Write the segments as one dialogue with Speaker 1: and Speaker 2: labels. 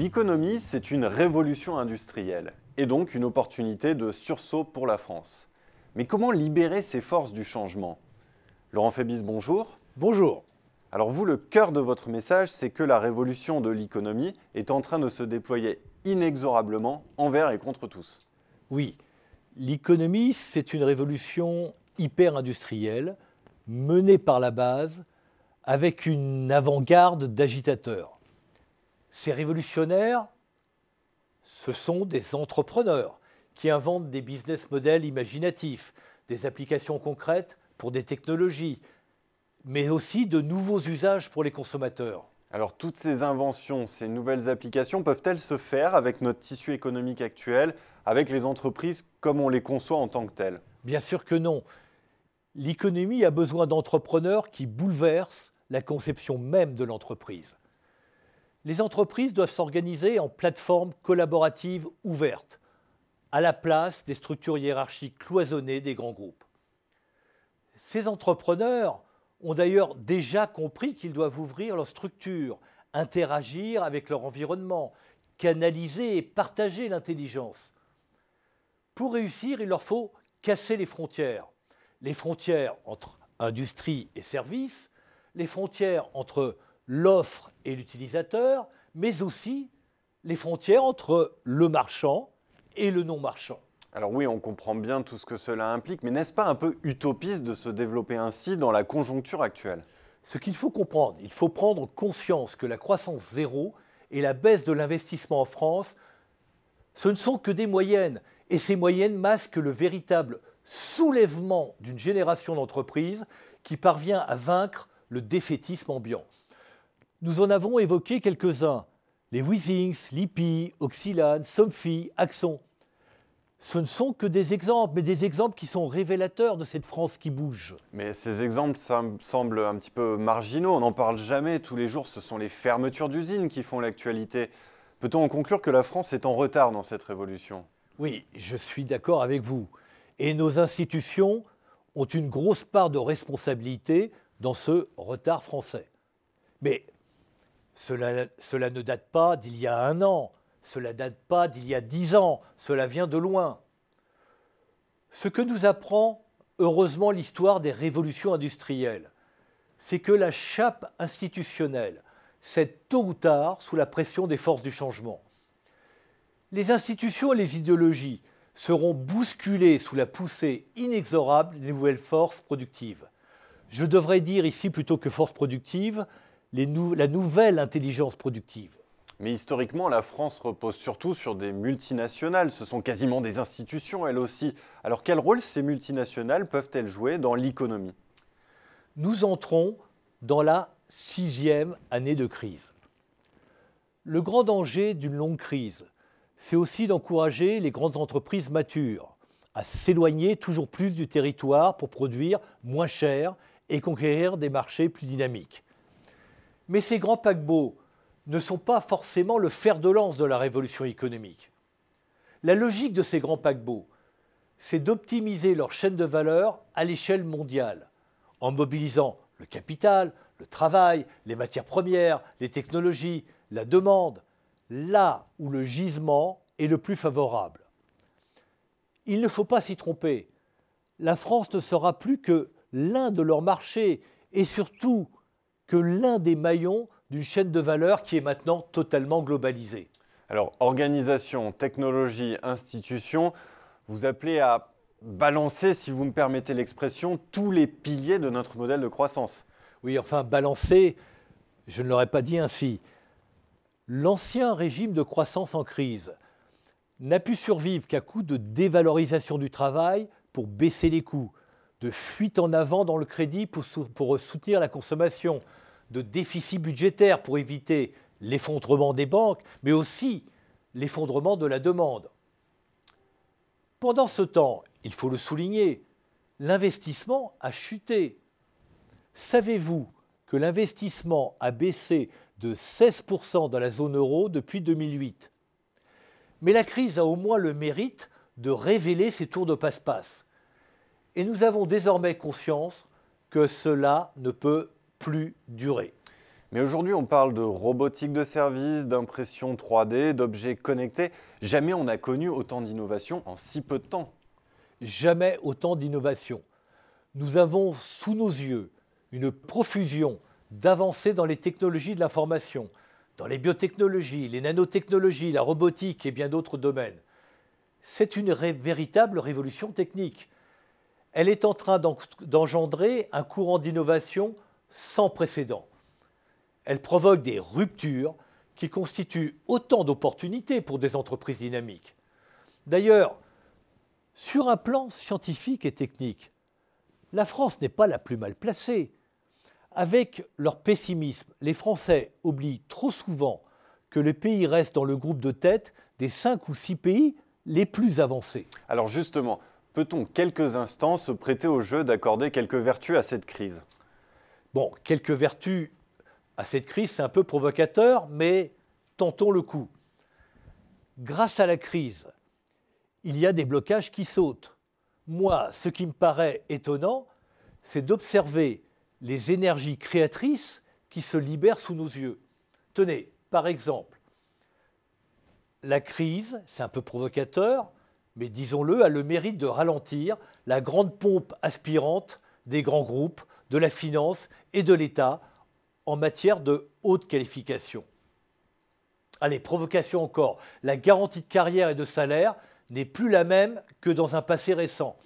Speaker 1: L'économie, c'est une révolution industrielle et donc une opportunité de sursaut pour la France. Mais comment libérer ces forces du changement? Laurent Fébis, bonjour.
Speaker 2: Bonjour.
Speaker 1: Alors vous, le cœur de votre message, c'est que la révolution de l'économie est en train de se déployer inexorablement envers et contre tous.
Speaker 2: Oui, l'économie, c'est une révolution hyper industrielle, menée par la base, avec une avant-garde d'agitateurs. Ces révolutionnaires, ce sont des entrepreneurs qui inventent des business models imaginatifs, des applications concrètes pour des technologies, mais aussi de nouveaux usages pour les consommateurs.
Speaker 1: Alors toutes ces inventions, ces nouvelles applications peuvent-elles se faire avec notre tissu économique actuel, avec les entreprises comme on les conçoit en tant que telles?
Speaker 2: Bien sûr que non. L'économie a besoin d'entrepreneurs qui bouleversent la conception même de l'entreprise. Les entreprises doivent s'organiser en plateformes collaboratives ouvertes, à la place des structures hiérarchiques cloisonnées des grands groupes. Ces entrepreneurs ont d'ailleurs déjà compris qu'ils doivent ouvrir leur structure, interagir avec leur environnement, canaliser et partager l'intelligence. Pour réussir, il leur faut casser les frontières entre industrie et services, les frontières entre l'offre et l'utilisateur, mais aussi les frontières entre le marchand et le non-marchand.
Speaker 1: Alors oui, on comprend bien tout ce que cela implique, mais n'est-ce pas un peu utopiste de se développer ainsi dans la conjoncture actuelle?
Speaker 2: Ce qu'il faut comprendre, il faut prendre conscience que la croissance zéro et la baisse de l'investissement en France, ce ne sont que des moyennes. Et ces moyennes masquent le véritable soulèvement d'une génération d'entreprises qui parvient à vaincre le défaitisme ambiant. Nous en avons évoqué quelques-uns, les Weezings, Lippi, Oxylane, Somfy, Axon. Ce ne sont que des exemples, mais des exemples qui sont révélateurs de cette France qui bouge.
Speaker 1: Mais ces exemples, ça me semble un petit peu marginaux, on n'en parle jamais, tous les jours ce sont les fermetures d'usines qui font l'actualité. Peut-on en conclure que la France est en retard dans cette révolution?
Speaker 2: Oui, je suis d'accord avec vous. Et nos institutions ont une grosse part de responsabilité dans ce retard français. Mais cela ne date pas d'il y a 1 an, cela ne date pas d'il y a 10 ans, cela vient de loin. Ce que nous apprend heureusement l'histoire des révolutions industrielles, c'est que la chape institutionnelle cède tôt ou tard sous la pression des forces du changement. Les institutions et les idéologies seront bousculées sous la poussée inexorable des nouvelles forces productives. Je devrais dire ici, plutôt que force productive, la nouvelle intelligence productive.
Speaker 1: Mais historiquement, la France repose surtout sur des multinationales, ce sont quasiment des institutions elles aussi. Alors quel rôle ces multinationales peuvent-elles jouer dans l'économie?
Speaker 2: Nous entrons dans la 6e année de crise. Le grand danger d'une longue crise, c'est aussi d'encourager les grandes entreprises matures à s'éloigner toujours plus du territoire pour produire moins cher et conquérir des marchés plus dynamiques. Mais ces grands paquebots ne sont pas forcément le fer de lance de la révolution économique. La logique de ces grands paquebots, c'est d'optimiser leur chaîne de valeur à l'échelle mondiale, en mobilisant le capital, le travail, les matières premières, les technologies, la demande, là où le gisement est le plus favorable. Il ne faut pas s'y tromper. La France ne sera plus que l'un de leurs marchés et surtout que l'un des maillons d'une chaîne de valeur qui est maintenant totalement globalisée.
Speaker 1: Alors organisation, technologie, institution, vous appelez à balancer, si vous me permettez l'expression, tous les piliers de notre modèle de croissance.
Speaker 2: Oui, enfin, balancer, je ne l'aurais pas dit ainsi. L'ancien régime de croissance en crise n'a pu survivre qu'à coup de dévalorisation du travail pour baisser les coûts, de fuite en avant dans le crédit pour soutenir la consommation, de déficit budgétaire pour éviter l'effondrement des banques, mais aussi l'effondrement de la demande. Pendant ce temps, il faut le souligner, l'investissement a chuté. Savez-vous que l'investissement a baissé de 16% dans la zone euro depuis 2008? Mais la crise a au moins le mérite de révéler ces tours de passe-passe. Et nous avons désormais conscience que cela ne peut plus durer.
Speaker 1: Mais aujourd'hui, on parle de robotique de service, d'impression 3D, d'objets connectés. Jamais on n'a connu autant d'innovation en si peu de temps.
Speaker 2: Jamais autant d'innovation. Nous avons sous nos yeux une profusion d'avancées dans les technologies de l'information, dans les biotechnologies, les nanotechnologies, la robotique et bien d'autres domaines. C'est une véritable révolution technique. Elle est en train d'engendrer un courant d'innovation sans précédent. Elle provoque des ruptures qui constituent autant d'opportunités pour des entreprises dynamiques. D'ailleurs, sur un plan scientifique et technique, la France n'est pas la plus mal placée. Avec leur pessimisme, les Français oublient trop souvent que le pays reste dans le groupe de tête des 5 ou 6 pays les plus avancés.
Speaker 1: Alors justement, peut-on quelques instants se prêter au jeu d'accorder quelques vertus à cette crise?
Speaker 2: Bon, quelques vertus à cette crise, c'est un peu provocateur, mais tentons le coup. Grâce à la crise, il y a des blocages qui sautent. Moi, ce qui me paraît étonnant, c'est d'observer les énergies créatrices qui se libèrent sous nos yeux. Tenez, par exemple, la crise, c'est un peu provocateur, mais disons-le, a le mérite de ralentir la grande pompe aspirante des grands groupes, de la finance et de l'État en matière de haute qualification. Allez, provocation encore, la garantie de carrière et de salaire n'est plus la même que dans un passé récent.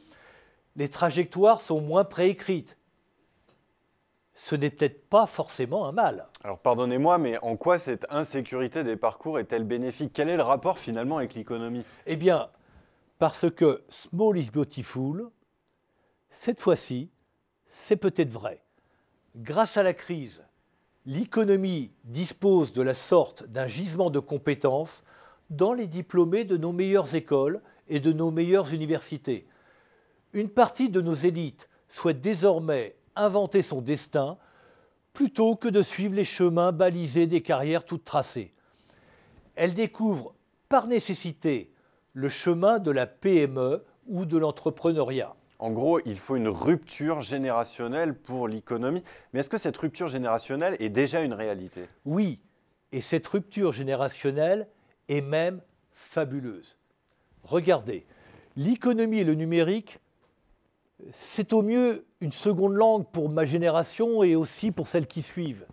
Speaker 2: Les trajectoires sont moins préécrites. Ce n'est peut-être pas forcément un mal.
Speaker 1: Alors pardonnez-moi, mais en quoi cette insécurité des parcours est-elle bénéfique? Quel est le rapport finalement avec l'économie?
Speaker 2: Eh bien, parce que small is beautiful, cette fois-ci, c'est peut-être vrai. Grâce à la crise, l'économie dispose de la sorte d'un gisement de compétences dans les diplômés de nos meilleures écoles et de nos meilleures universités. Une partie de nos élites souhaite désormais inventer son destin plutôt que de suivre les chemins balisés des carrières toutes tracées. Elle découvre par nécessité le chemin de la PME ou de l'entrepreneuriat.
Speaker 1: En gros, il faut une rupture générationnelle pour l'économie. Mais est-ce que cette rupture générationnelle est déjà une réalité?
Speaker 2: Oui, et cette rupture générationnelle est même fabuleuse. Regardez, l'économie et le numérique, c'est au mieux une seconde langue pour ma génération et aussi pour celles qui suivent.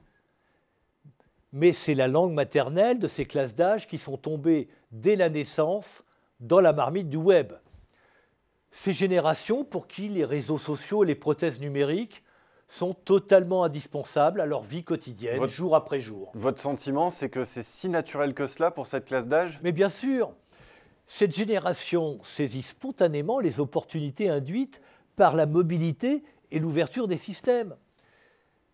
Speaker 2: Mais c'est la langue maternelle de ces classes d'âge qui sont tombées dès la naissance dans la marmite du web. Ces générations pour qui les réseaux sociaux et les prothèses numériques sont totalement indispensables à leur vie quotidienne, jour après jour.
Speaker 1: Votre sentiment, c'est que c'est si naturel que cela pour cette classe d'âge?
Speaker 2: Mais bien sûr, cette génération saisit spontanément les opportunités induites par la mobilité et l'ouverture des systèmes.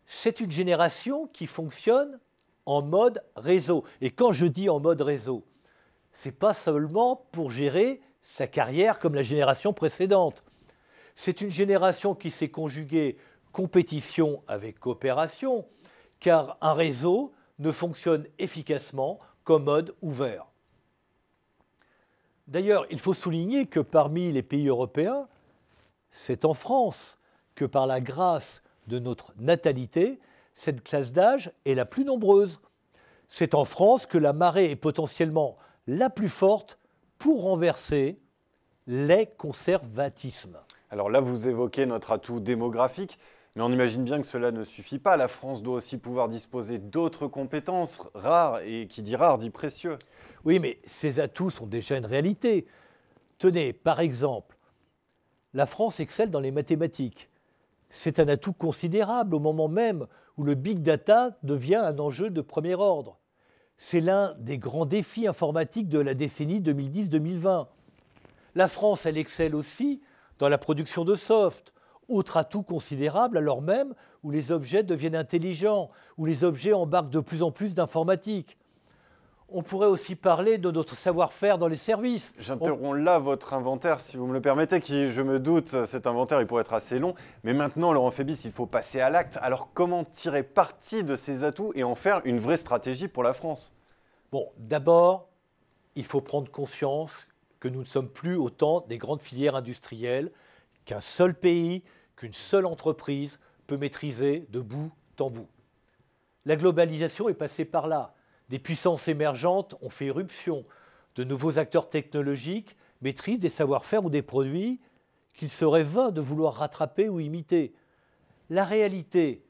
Speaker 2: C'est une génération qui fonctionne en mode réseau. Et quand je dis en mode réseau, ce n'est pas seulement pour gérer sa carrière comme la génération précédente. C'est une génération qui s'est conjuguée compétition avec coopération, car un réseau ne fonctionne efficacement qu'en mode ouvert. D'ailleurs, il faut souligner que parmi les pays européens, c'est en France que par la grâce de notre natalité, cette classe d'âge est la plus nombreuse. C'est en France que la marée est potentiellement la plus forte pour renverser les conservatismes.
Speaker 1: Alors là, vous évoquez notre atout démographique, mais on imagine bien que cela ne suffit pas. La France doit aussi pouvoir disposer d'autres compétences rares, et qui dit rare dit précieux.
Speaker 2: Oui, mais ces atouts sont déjà une réalité. Tenez, par exemple, la France excelle dans les mathématiques. C'est un atout considérable au moment même où le big data devient un enjeu de premier ordre. C'est l'un des grands défis informatiques de la décennie 2010-2020. La France, elle excelle aussi dans la production de soft, autre atout considérable alors même où les objets deviennent intelligents, où les objets embarquent de plus en plus d'informatique. On pourrait aussi parler de notre savoir-faire dans les services.
Speaker 1: J'interromps là votre inventaire, si vous me le permettez, qui, je me doute, cet inventaire, il pourrait être assez long. Mais maintenant, Laurent Fébis, il faut passer à l'acte. Alors, comment tirer parti de ces atouts et en faire une vraie stratégie pour la France?
Speaker 2: Bon, d'abord, il faut prendre conscience que nous ne sommes plus autant des grandes filières industrielles qu'un seul pays, qu'une seule entreprise peut maîtriser de bout en bout. La globalisation est passée par là. Des puissances émergentes ont fait irruption. De nouveaux acteurs technologiques maîtrisent des savoir-faire ou des produits qu'il serait vain de vouloir rattraper ou imiter. La réalité,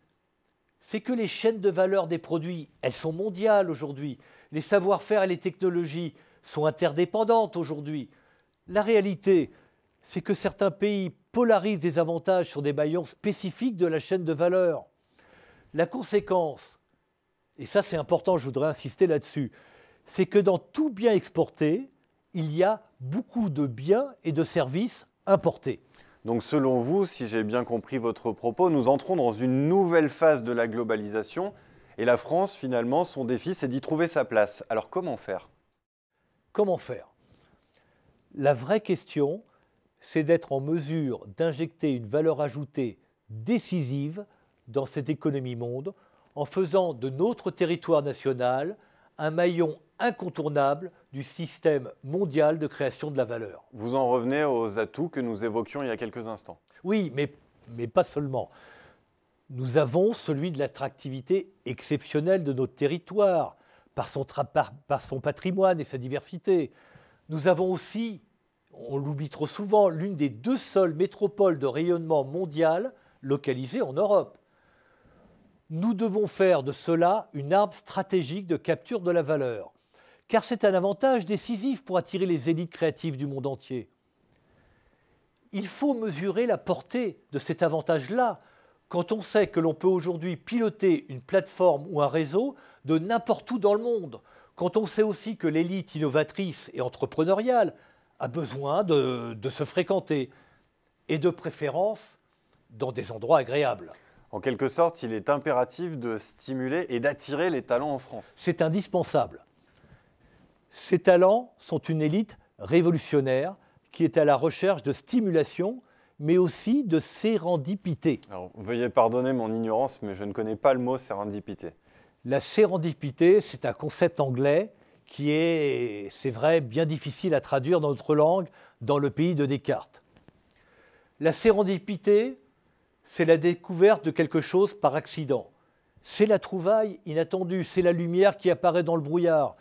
Speaker 2: c'est que les chaînes de valeur des produits, elles sont mondiales aujourd'hui. Les savoir-faire et les technologies sont interdépendantes aujourd'hui. La réalité, c'est que certains pays polarisent des avantages sur des maillons spécifiques de la chaîne de valeur. La conséquence, et ça c'est important, je voudrais insister là-dessus, c'est que dans tout bien exporté, il y a beaucoup de biens et de services importés.
Speaker 1: Donc selon vous, si j'ai bien compris votre propos, nous entrons dans une nouvelle phase de la globalisation et la France, finalement, son défi, c'est d'y trouver sa place. Alors comment faire?
Speaker 2: Comment faire? La vraie question, c'est d'être en mesure d'injecter une valeur ajoutée décisive dans cette économie monde en faisant de notre territoire national un maillon incontournable du système mondial de création de la valeur.
Speaker 1: Vous en revenez aux atouts que nous évoquions il y a quelques instants.
Speaker 2: Oui, mais pas seulement. Nous avons celui de l'attractivité exceptionnelle de notre territoire, par son patrimoine et sa diversité. Nous avons aussi, on l'oublie trop souvent, l'une des 2 seules métropoles de rayonnement mondial localisées en Europe. Nous devons faire de cela une arme stratégique de capture de la valeur, car c'est un avantage décisif pour attirer les élites créatives du monde entier. Il faut mesurer la portée de cet avantage-là quand on sait que l'on peut aujourd'hui piloter une plateforme ou un réseau de n'importe où dans le monde, quand on sait aussi que l'élite innovatrice et entrepreneuriale a besoin de se fréquenter, et de préférence dans des endroits agréables.
Speaker 1: En quelque sorte, il est impératif de stimuler et d'attirer les talents en France.
Speaker 2: C'est indispensable. Ces talents sont une élite révolutionnaire qui est à la recherche de stimulation, mais aussi de sérendipité.
Speaker 1: Alors, veuillez pardonner mon ignorance, mais je ne connais pas le mot sérendipité.
Speaker 2: La sérendipité, c'est un concept anglais qui est, c'est vrai, bien difficile à traduire dans notre langue, dans le pays de Descartes. La sérendipité, c'est la découverte de quelque chose par accident. C'est la trouvaille inattendue, c'est la lumière qui apparaît dans le brouillard,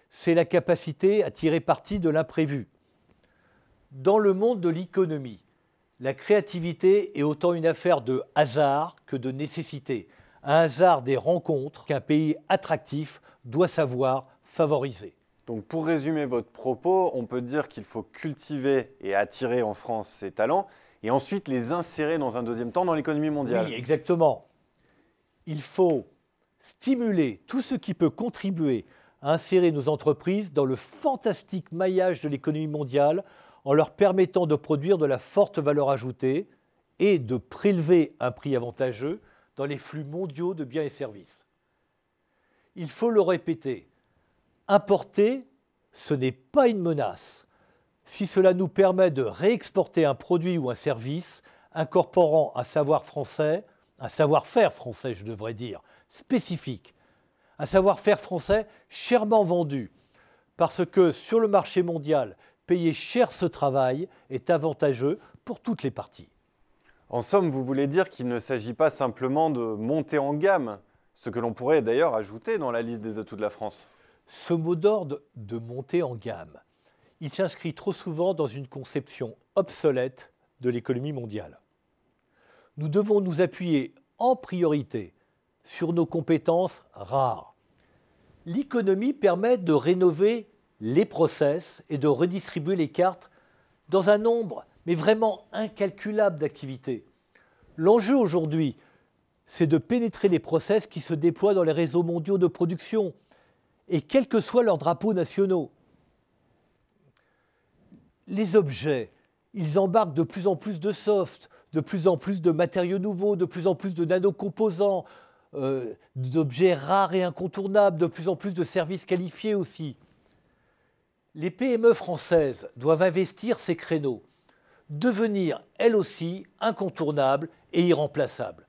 Speaker 2: c'est la capacité à tirer parti de l'imprévu. Dans le monde de l'économie, la créativité est autant une affaire de hasard que de nécessité. Un hasard des rencontres qu'un pays attractif doit savoir favoriser.
Speaker 1: Donc pour résumer votre propos, on peut dire qu'il faut cultiver et attirer en France ces talents et ensuite les insérer dans un deuxième temps dans l'économie mondiale.
Speaker 2: Oui, exactement. Il faut stimuler tout ce qui peut contribuer à insérer nos entreprises dans le fantastique maillage de l'économie mondiale en leur permettant de produire de la forte valeur ajoutée et de prélever un prix avantageux dans les flux mondiaux de biens et services. Il faut le répéter, importer, ce n'est pas une menace. Si cela nous permet de réexporter un produit ou un service incorporant un savoir français, un savoir-faire français, je devrais dire, spécifique, un savoir-faire français chèrement vendu, parce que sur le marché mondial, payer cher ce travail est avantageux pour toutes les parties.
Speaker 1: En somme, vous voulez dire qu'il ne s'agit pas simplement de monter en gamme, ce que l'on pourrait d'ailleurs ajouter dans la liste des atouts de la France.
Speaker 2: Ce mot d'ordre de monter en gamme, il s'inscrit trop souvent dans une conception obsolète de l'économie mondiale. Nous devons nous appuyer en priorité sur nos compétences rares. L'économie permet de rénover les process et de redistribuer les cartes dans un nombre, mais vraiment incalculable d'activités. L'enjeu aujourd'hui, c'est de pénétrer les process qui se déploient dans les réseaux mondiaux de production, et quels que soient leurs drapeaux nationaux. Les objets, ils embarquent de plus en plus de soft, de plus en plus de matériaux nouveaux, de plus en plus de nanocomposants, d'objets rares et incontournables, de plus en plus de services qualifiés aussi. Les PME françaises doivent investir ces créneaux, devenir elles aussi incontournables et irremplaçables.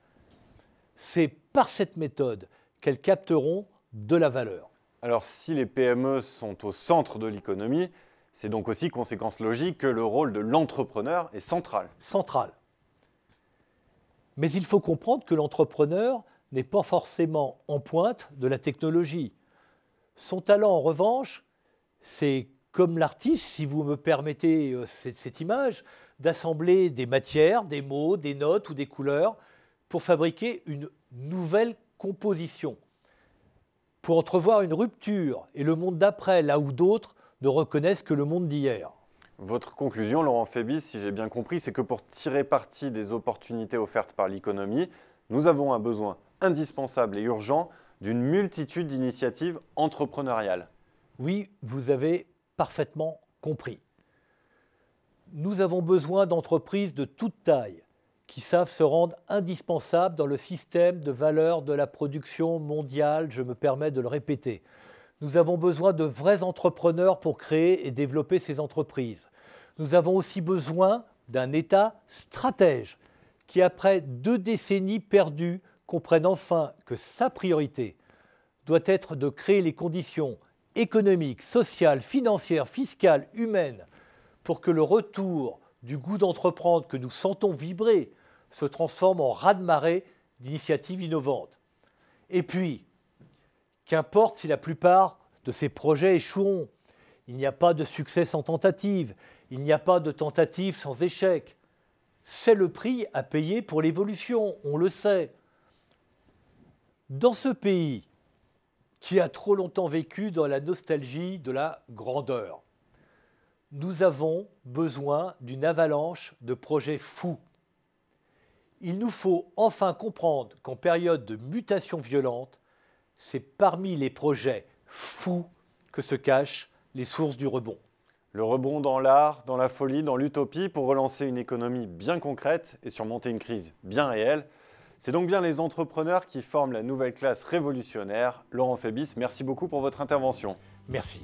Speaker 2: C'est par cette méthode qu'elles capteront de la valeur.
Speaker 1: Alors si les PME sont au centre de l'économie, c'est donc aussi conséquence logique que le rôle de l'entrepreneur est central.
Speaker 2: Central. Mais il faut comprendre que l'entrepreneur n'est pas forcément en pointe de la technologie. Son talent, en revanche, c'est comme l'artiste, si vous me permettez cette image, d'assembler des matières, des mots, des notes ou des couleurs pour fabriquer une nouvelle composition, pour entrevoir une rupture et le monde d'après, là où d'autres ne reconnaissent que le monde d'hier.
Speaker 1: Votre conclusion, Laurent Fébis, si j'ai bien compris, c'est que pour tirer parti des opportunités offertes par l'économie, nous avons un besoin indispensable et urgent d'une multitude d'initiatives entrepreneuriales.
Speaker 2: Oui, vous avez parfaitement compris. Nous avons besoin d'entreprises de toute taille qui savent se rendre indispensables dans le système de valeur de la production mondiale, je me permets de le répéter. Nous avons besoin de vrais entrepreneurs pour créer et développer ces entreprises. Nous avons aussi besoin d'un État stratège qui, après 2 décennies perdues, comprenne enfin que sa priorité doit être de créer les conditions économiques, sociales, financières, fiscales, humaines, pour que le retour du goût d'entreprendre que nous sentons vibrer se transforme en raz-de-marée d'initiatives innovantes. Et puis, qu'importe si la plupart de ces projets échoueront, il n'y a pas de succès sans tentative, il n'y a pas de tentative sans échec. C'est le prix à payer pour l'évolution, on le sait. Dans ce pays qui a trop longtemps vécu dans la nostalgie de la grandeur, nous avons besoin d'une avalanche de projets fous. Il nous faut enfin comprendre qu'en période de mutation violente, c'est parmi les projets fous que se cachent les sources du rebond.
Speaker 1: Le rebond dans l'art, dans la folie, dans l'utopie pour relancer une économie bien concrète et surmonter une crise bien réelle. C'est donc bien les entrepreneurs qui forment la nouvelle classe révolutionnaire. Laurent Fébis, merci beaucoup pour votre intervention.
Speaker 2: Merci.